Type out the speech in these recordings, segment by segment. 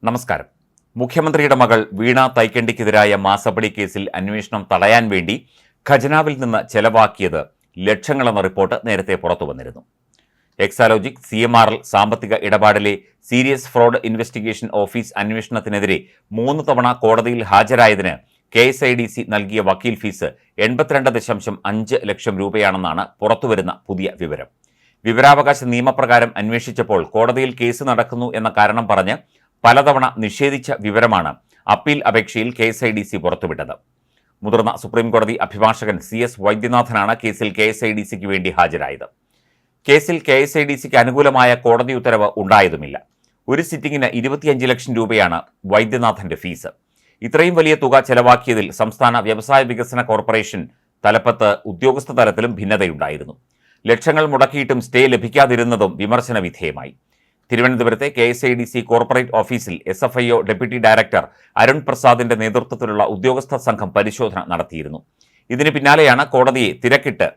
നമസ്കാരം. മുഖ്യമന്ത്രിയുടെ മകൾ വീണ തൈക്കണ്ടിക്കെതിരായ മാസപ്പടി കേസിൽ അന്വേഷണം തടയാൻ വേണ്ടി ഖജനാവിൽ നിന്ന് ചെലവാക്കിയത് ലക്ഷങ്ങളെന്ന റിപ്പോർട്ട് നേരത്തെ പുറത്തുവന്നിരുന്നു. എക്സാലോജിക് CMRL സാമ്പത്തിക ഇടപാടിലെ സീരിയസ് ഫ്രോഡ് ഇൻവെസ്റ്റിഗേഷൻ ഓഫീസ് അന്വേഷണത്തിനെതിരെ 3 തവണ കോടതിയിൽ ഹാജരായതിന് KSIDC നൽകിയ വക്കീൽ ഫീസ് 82.5 ലക്ഷം രൂപയാണെന്നാണ് പുറത്തുവരുന്ന പുതിയ വിവരം. വിവരാവകാശ നിയമപ്രകാരം അന്വേഷിച്ചപ്പോൾ കോടതിയിൽ കേസ് നടക്കുന്നു എന്ന കാരണം പറഞ്ഞ് പലതവണ നിഷേധിച്ച വിവരമാണ് അപ്പീൽ അപേക്ഷയിൽ KSIDC പുറത്തുവിട്ടത്. മുതിർന്ന സുപ്രീം കോടതി അഭിഭാഷകൻ CS വൈദ്യനാഥനാണ് കേസിൽ KSIDCക്ക് വേണ്ടി ഹാജരായത്. കേസിൽ KSIDCക്ക് അനുകൂലമായ കോടതി ഉത്തരവ് ഉണ്ടായതുമില്ല. ഒരു സിറ്റിംഗിന് 25 ലക്ഷം രൂപയാണ് വൈദ്യനാഥന്റെ ഫീസ്. ഇത്രയും വലിയ തുക ചെലവാക്കിയതിൽ സംസ്ഥാന വ്യവസായ വികസന കോർപ്പറേഷൻ തലപ്പത്ത് ഉദ്യോഗസ്ഥ തലത്തിലും ഭിന്നതയുണ്ടായിരുന്നു. ലക്ഷങ്ങൾ മുടക്കിയിട്ടും സ്റ്റേ ലഭിക്കാതിരുന്നതും വിമർശന വിധേയമായി. തിരുവനന്തപുരത്തെ KSIDC കോർപ്പറേറ്റ് ഓഫീസിൽ SFIO ഡെപ്യൂട്ടി ഡയറക്ടർ അരുൺ പ്രസാദിന്റെ നേതൃത്വത്തിലുള്ള ഉദ്യോഗസ്ഥ സംഘം പരിശോധന നടത്തിയിരുന്നു. ഇതിന് പിന്നാലെയാണ് കോടതിയെ തിരക്കിട്ട്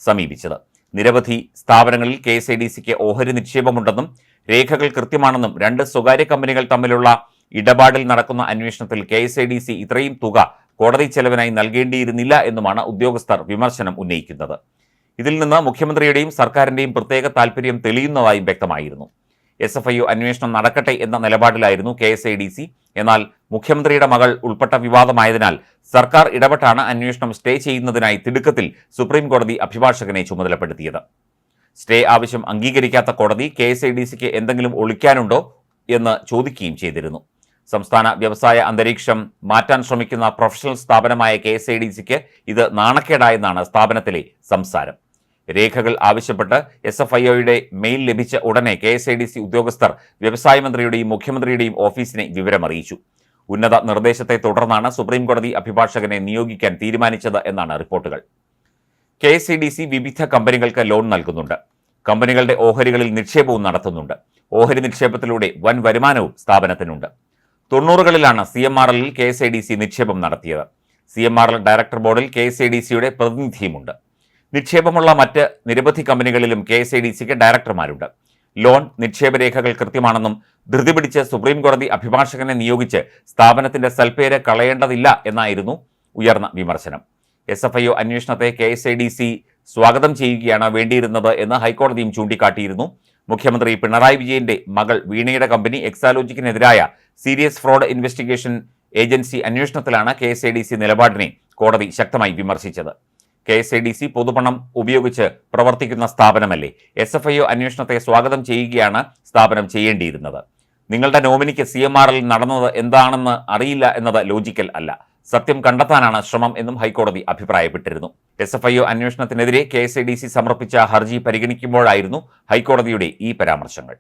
സമീപിച്ചത്. നിരവധി സ്ഥാപനങ്ങളിൽ KSIDCക്ക് ഓഹരി നിക്ഷേപമുണ്ടെന്നും രേഖകൾ കൃത്യമാണെന്നും 2 സ്വകാര്യ കമ്പനികൾ തമ്മിലുള്ള ഇടപാടിൽ നടക്കുന്ന അന്വേഷണത്തിൽ KSIDC ഇത്രയും തുക കോടതി ചെലവിനായി നൽകേണ്ടിയിരുന്നില്ല എന്നുമാണ് ഉദ്യോഗസ്ഥർ വിമർശനം ഉന്നയിക്കുന്നത്. ഇതിൽ നിന്ന് മുഖ്യമന്ത്രിയുടെയും സർക്കാരിന്റെയും പ്രത്യേക താൽപര്യം തെളിയുന്നതായും വ്യക്തമായിരുന്നു. SFIO അന്വേഷണം നടക്കട്ടെ എന്ന നിലപാടിലായിരുന്നു KSIDC. എന്നാൽ മുഖ്യമന്ത്രിയുടെ മകൾ ഉൾപ്പെട്ട വിവാദമായതിനാൽ സർക്കാർ ഇടപെട്ടാണ് അന്വേഷണം സ്റ്റേ ചെയ്യുന്നതിനായി തിടുക്കത്തിൽ സുപ്രീം കോടതി അഭിഭാഷകനെ ചുമതലപ്പെടുത്തിയത്. സ്റ്റേ ആവശ്യം അംഗീകരിക്കാത്ത കോടതി KSIDCക്ക് എന്തെങ്കിലും ഒളിക്കാനുണ്ടോ എന്ന് ചോദിക്കുകയും ചെയ്തിരുന്നു. സംസ്ഥാന വ്യവസായ അന്തരീക്ഷം മാറ്റാൻ ശ്രമിക്കുന്ന പ്രൊഫഷണൽ സ്ഥാപനമായ KSIDCക്ക് ഇത് നാണക്കേടായെന്നാണ് സ്ഥാപനത്തിലെ സംസാരം. രേഖകൾ ആവശ്യപ്പെട്ട് SFIOയുടെ മെയിൽ ലഭിച്ച ഉടനെ KSIDC ഉദ്യോഗസ്ഥർ വ്യവസായ മന്ത്രിയുടെയും മുഖ്യമന്ത്രിയുടെയും ഓഫീസിനെ വിവരമറിയിച്ചു. ഉന്നത നിർദ്ദേശത്തെ തുടർന്നാണ് സുപ്രീം കോടതി അഭിഭാഷകനെ നിയോഗിക്കാൻ തീരുമാനിച്ചത് എന്നാണ് റിപ്പോർട്ടുകൾ. KSIDC വിവിധ കമ്പനികൾക്ക് ലോൺ നൽകുന്നുണ്ട്. കമ്പനികളുടെ ഓഹരികളിൽ നിക്ഷേപവും നടത്തുന്നുണ്ട്. ഓഹരി നിക്ഷേപത്തിലൂടെ വൻ വരുമാനവും സ്ഥാപനത്തിനുണ്ട്. 90കളിലാണ് CMRL KSIDC നിക്ഷേപം നടത്തിയത്. CMRL ഡയറക്ടർ ബോർഡിൽ KSIDCയുടെ പ്രതിനിധിയുമുണ്ട്. നിക്ഷേപമുള്ള മറ്റ് നിരവധി കമ്പനികളിലും KSIDCക്ക് ഡയറക്ടർമാരുണ്ട്. ലോൺ നിക്ഷേപരേഖകൾ കൃത്യമാണെന്നും ധൃതി പിടിച്ച് സുപ്രീം കോടതി അഭിഭാഷകനെ നിയോഗിച്ച് സ്ഥാപനത്തിന്റെ സൽപ്പേര് കളയേണ്ടതില്ല എന്നായിരുന്നു ഉയർന്ന വിമർശനം. SFIO അന്വേഷണത്തെ KSIDC സ്വാഗതം ചെയ്യുകയാണ് വേണ്ടിയിരുന്നത് എന്ന് ഹൈക്കോടതിയും ചൂണ്ടിക്കാട്ടിയിരുന്നു. മുഖ്യമന്ത്രി പിണറായി വിജയന്റെ മകൾ വീണയുടെ കമ്പനി എക്സാലോജിക്കിനെതിരായ സീരിയസ് ഫ്രോഡ് ഇൻവെസ്റ്റിഗേഷൻ ഏജൻസി അന്വേഷണത്തിലാണ് KSIDC നിലപാടിനെ കോടതി ശക്തമായി വിമർശിച്ചത്. KSIDC പൊതുപണം ഉപയോഗിച്ച് പ്രവർത്തിക്കുന്ന സ്ഥാപനമല്ലേ? SFIO അന്വേഷണത്തെ സ്വാഗതം ചെയ്യുകയാണ് സ്ഥാപനം ചെയ്യേണ്ടിയിരുന്നത്. നിങ്ങളുടെ നോമിനിക്ക് CMRL നടന്നത് എന്താണെന്ന് അറിയില്ല എന്നത് ലോജിക്കൽ അല്ല. സത്യം കണ്ടെത്താനാണ് ശ്രമം എന്നും ഹൈക്കോടതി അഭിപ്രായപ്പെട്ടിരുന്നു. SFIO അന്വേഷണത്തിനെതിരെ KSIDC സമർപ്പിച്ച ഹർജി പരിഗണിക്കുമ്പോഴായിരുന്നു ഹൈക്കോടതിയുടെ ഈ പരാമർശങ്ങൾ.